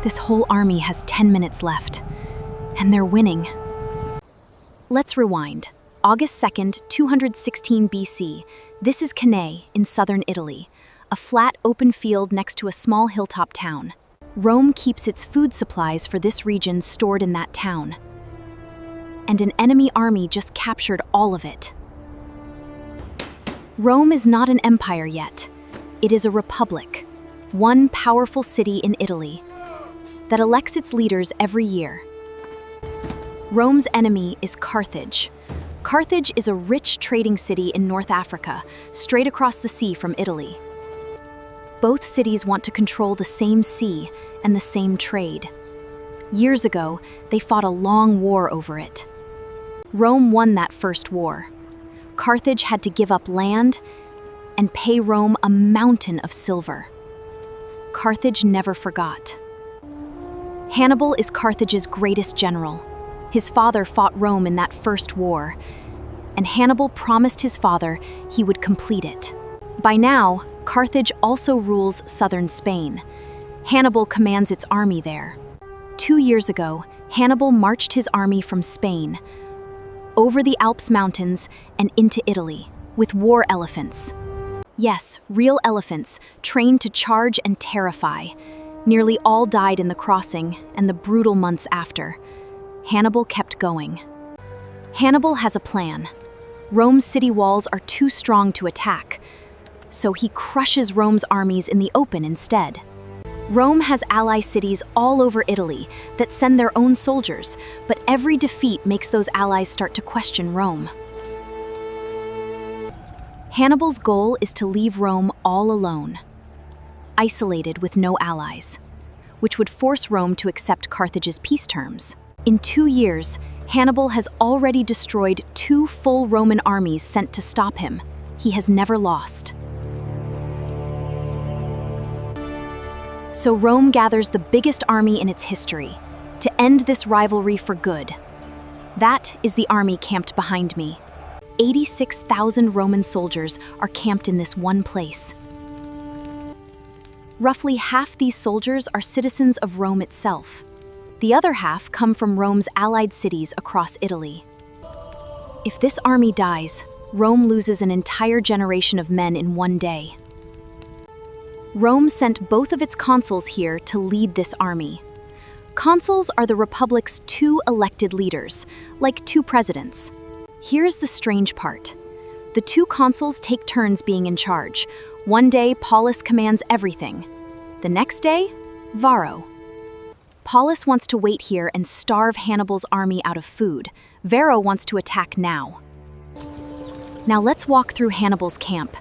This whole army has 10 minutes left, and they're winning. Let's rewind. August 2nd, 216 BC. This is Cannae in southern Italy, a flat, open field next to a small hilltop town. Rome keeps its food supplies for this region stored in that town. And an enemy army just captured all of it. Rome is not an empire yet. It is a republic, one powerful city in Italy, that elects its leaders every year. Rome's enemy is Carthage. Carthage is a rich trading city in North Africa, straight across the sea from Italy. Both cities want to control the same sea and the same trade. Years ago, they fought a long war over it. Rome won that first war. Carthage had to give up land and pay Rome a mountain of silver. Carthage never forgot. Hannibal is Carthage's greatest general. His father fought Rome in that first war, and Hannibal promised his father he would complete it. By now, Carthage also rules southern Spain. Hannibal commands its army there. 2 years ago, Hannibal marched his army from Spain, over the Alps mountains and into Italy, with war elephants. Yes, real elephants, trained to charge and terrify. Nearly all died in the crossing and the brutal months after. Hannibal kept going. Hannibal has a plan. Rome's city walls are too strong to attack, so he crushes Rome's armies in the open instead. Rome has ally cities all over Italy that send their own soldiers, but every defeat makes those allies start to question Rome. Hannibal's goal is to leave Rome all alone, isolated with no allies, which would force Rome to accept Carthage's peace terms. In 2 years, Hannibal has already destroyed 2 full Roman armies sent to stop him. He has never lost. So Rome gathers the biggest army in its history to end this rivalry for good. That is the army camped behind me. 86,000 Roman soldiers are camped in this one place. Roughly half these soldiers are citizens of Rome itself. The other half come from Rome's allied cities across Italy. If this army dies, Rome loses an entire generation of men in one day. Rome sent both of its consuls here to lead this army. Consuls are the Republic's 2 elected leaders, like 2 presidents. Here's the strange part. The 2 consuls take turns being in charge. One day, Paulus commands everything. The next day, Varro. Paulus wants to wait here and starve Hannibal's army out of food. Varro wants to attack now. Now let's walk through Hannibal's camp.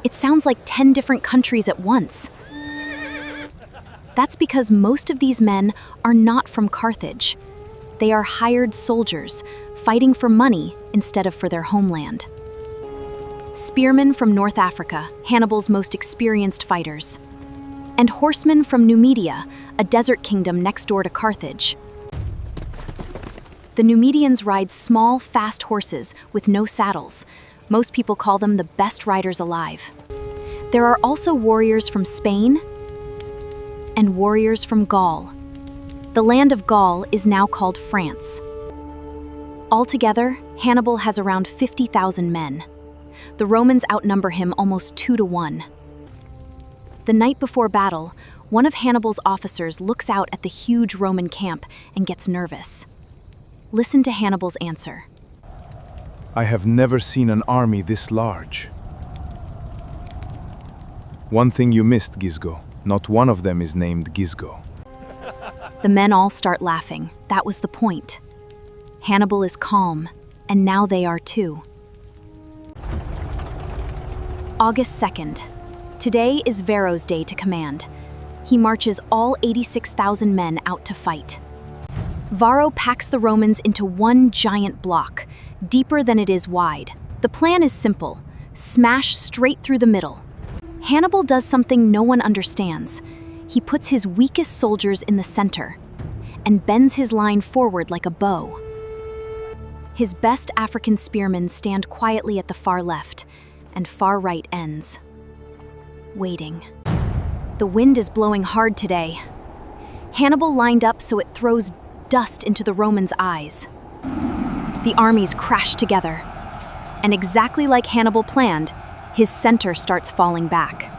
It sounds like 10 different countries at once. That's because most of these men are not from Carthage. They are hired soldiers, fighting for money instead of for their homeland. Spearmen from North Africa, Hannibal's most experienced fighters. And horsemen from Numidia, a desert kingdom next door to Carthage. The Numidians ride small, fast horses with no saddles. Most people call them the best riders alive. There are also warriors from Spain and warriors from Gaul. The land of Gaul is now called France. Altogether, Hannibal has around 50,000 men. The Romans outnumber him almost 2 to 1. The night before battle, one of Hannibal's officers looks out at the huge Roman camp and gets nervous. Listen to Hannibal's answer. I have never seen an army this large. One thing you missed, Gisgo. Not one of them is named Gisgo. The men all start laughing. That was the point. Hannibal is calm, and now they are too. August 2nd. Today is Varro's day to command. He marches all 86,000 men out to fight. Varro packs the Romans into one giant block, deeper than it is wide. The plan is simple: smash straight through the middle. Hannibal does something no one understands. He puts his weakest soldiers in the center and bends his line forward like a bow. His best African spearmen stand quietly at the far left, and far right ends. Waiting. The wind is blowing hard today. Hannibal lined up so it throws dust into the Romans' eyes. The armies crash together, and exactly like Hannibal planned, his center starts falling back.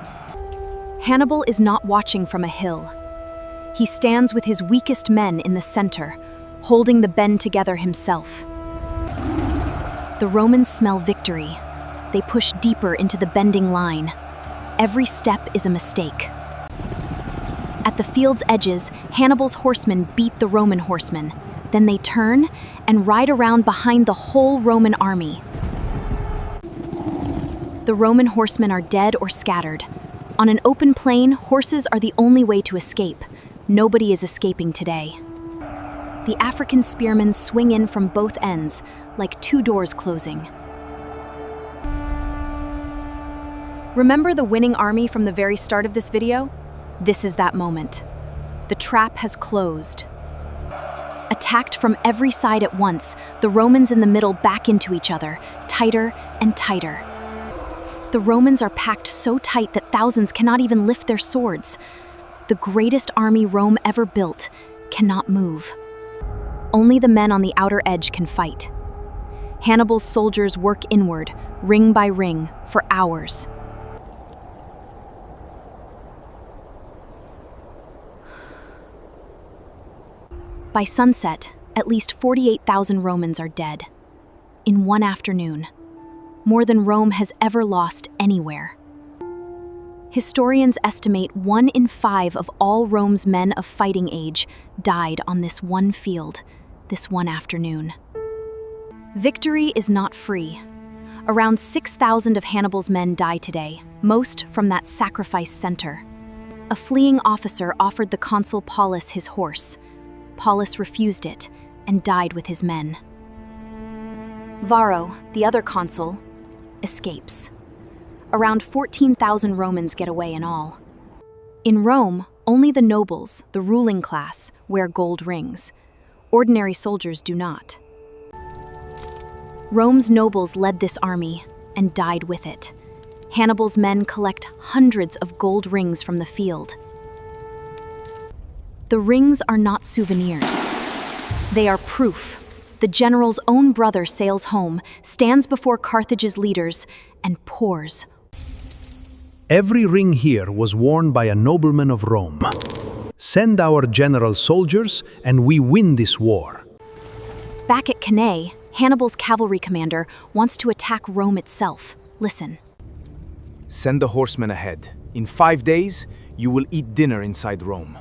Hannibal is not watching from a hill. He stands with his weakest men in the center, holding the bend together himself. The Romans smell victory. They push deeper into the bending line. Every step is a mistake. At the field's edges, Hannibal's horsemen beat the Roman horsemen. Then they turn and ride around behind the whole Roman army. The Roman horsemen are dead or scattered. On an open plain, horses are the only way to escape. Nobody is escaping today. The African spearmen swing in from both ends, like two doors closing. Remember the winning army from the very start of this video? This is that moment. The trap has closed. Attacked from every side at once, the Romans in the middle back into each other, tighter and tighter. The Romans are packed so tight that thousands cannot even lift their swords. The greatest army Rome ever built cannot move. Only the men on the outer edge can fight. Hannibal's soldiers work inward, ring by ring, for hours. By sunset, at least 48,000 Romans are dead. In one afternoon. More than Rome has ever lost anywhere. Historians estimate 1 in 5 of all Rome's men of fighting age died on this one field, this one afternoon. Victory is not free. Around 6,000 of Hannibal's men die today, most from that sacrifice center. A fleeing officer offered the consul Paulus his horse. Paulus refused it and died with his men. Varro, the other consul, escapes. Around 14,000 Romans get away in all. In Rome, only the nobles, the ruling class, wear gold rings. Ordinary soldiers do not. Rome's nobles led this army and died with it. Hannibal's men collect hundreds of gold rings from the field. The rings are not souvenirs. They are proof. The general's own brother sails home, stands before Carthage's leaders, and pours. Every ring here was worn by a nobleman of Rome. Send our general soldiers, and we win this war. Back at Cannae, Hannibal's cavalry commander wants to attack Rome itself. Listen. Send the horsemen ahead. In 5 days, you will eat dinner inside Rome.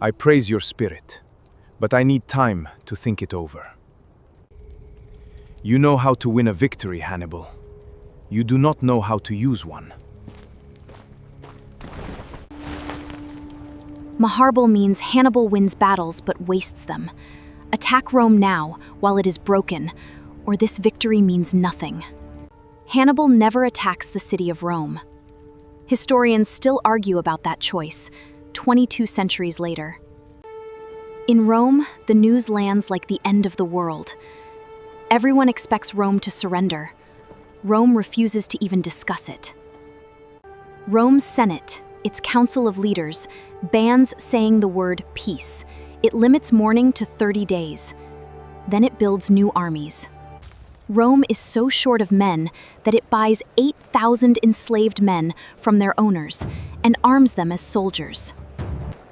I praise your spirit, but I need time to think it over. You know how to win a victory, Hannibal. You do not know how to use one. Maharbal means Hannibal wins battles but wastes them. Attack Rome now, while it is broken, or this victory means nothing. Hannibal never attacks the city of Rome. Historians still argue about that choice, 22 centuries later. In Rome, the news lands like the end of the world. Everyone expects Rome to surrender. Rome refuses to even discuss it. Rome's Senate, its council of leaders, bans saying the word peace. It limits mourning to 30 days. Then it builds new armies. Rome is so short of men that it buys 8,000 enslaved men from their owners and arms them as soldiers.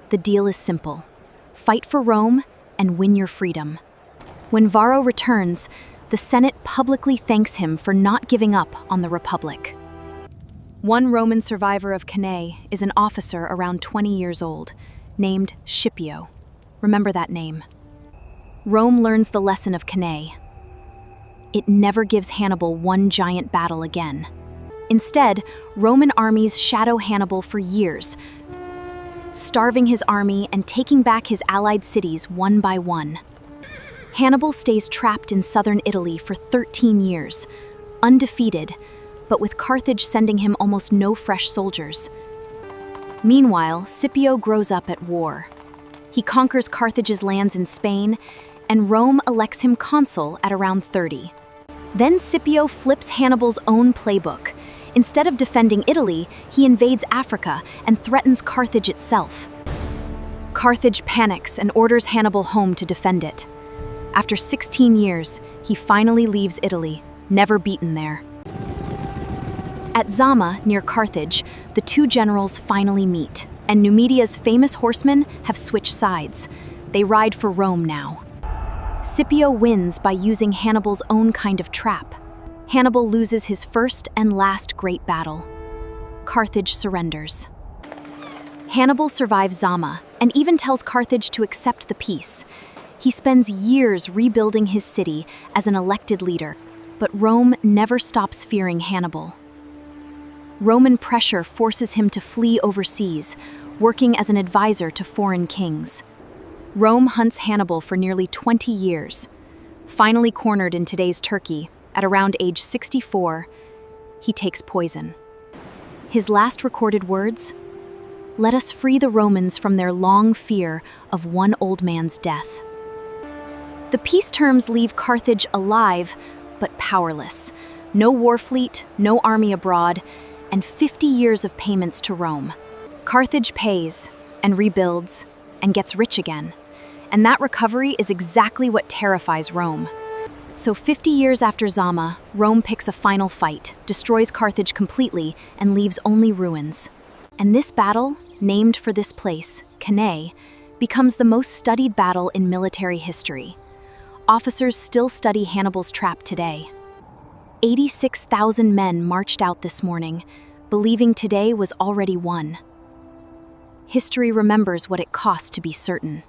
The deal is simple. Fight for Rome and win your freedom. When Varro returns, the Senate publicly thanks him for not giving up on the Republic. One Roman survivor of Cannae is an officer around 20 years old, named Scipio. Remember that name. Rome learns the lesson of Cannae. It never gives Hannibal one giant battle again. Instead, Roman armies shadow Hannibal for years, starving his army and taking back his allied cities one by one. Hannibal stays trapped in southern Italy for 13 years, undefeated, but with Carthage sending him almost no fresh soldiers. Meanwhile, Scipio grows up at war. He conquers Carthage's lands in Spain, and Rome elects him consul at around 30. Then Scipio flips Hannibal's own playbook. Instead of defending Italy, he invades Africa and threatens Carthage itself. Carthage panics and orders Hannibal home to defend it. After 16 years, he finally leaves Italy, never beaten there. At Zama, near Carthage, the two generals finally meet, and Numidia's famous horsemen have switched sides. They ride for Rome now. Scipio wins by using Hannibal's own kind of trap. Hannibal loses his first and last great battle. Carthage surrenders. Hannibal survives Zama and even tells Carthage to accept the peace. He spends years rebuilding his city as an elected leader, but Rome never stops fearing Hannibal. Roman pressure forces him to flee overseas, working as an advisor to foreign kings. Rome hunts Hannibal for nearly 20 years. Finally cornered in today's Turkey, at around age 64, he takes poison. His last recorded words? "Let us free the Romans from their long fear of one old man's death." The peace terms leave Carthage alive, but powerless. No war fleet, no army abroad, and 50 years of payments to Rome. Carthage pays, and rebuilds, and gets rich again. And that recovery is exactly what terrifies Rome. So 50 years after Zama, Rome picks a final fight, destroys Carthage completely, and leaves only ruins. And this battle, named for this place, Cannae, becomes the most studied battle in military history. Officers still study Hannibal's trap today. 86,000 men marched out this morning, believing today was already won. History remembers what it cost to be certain.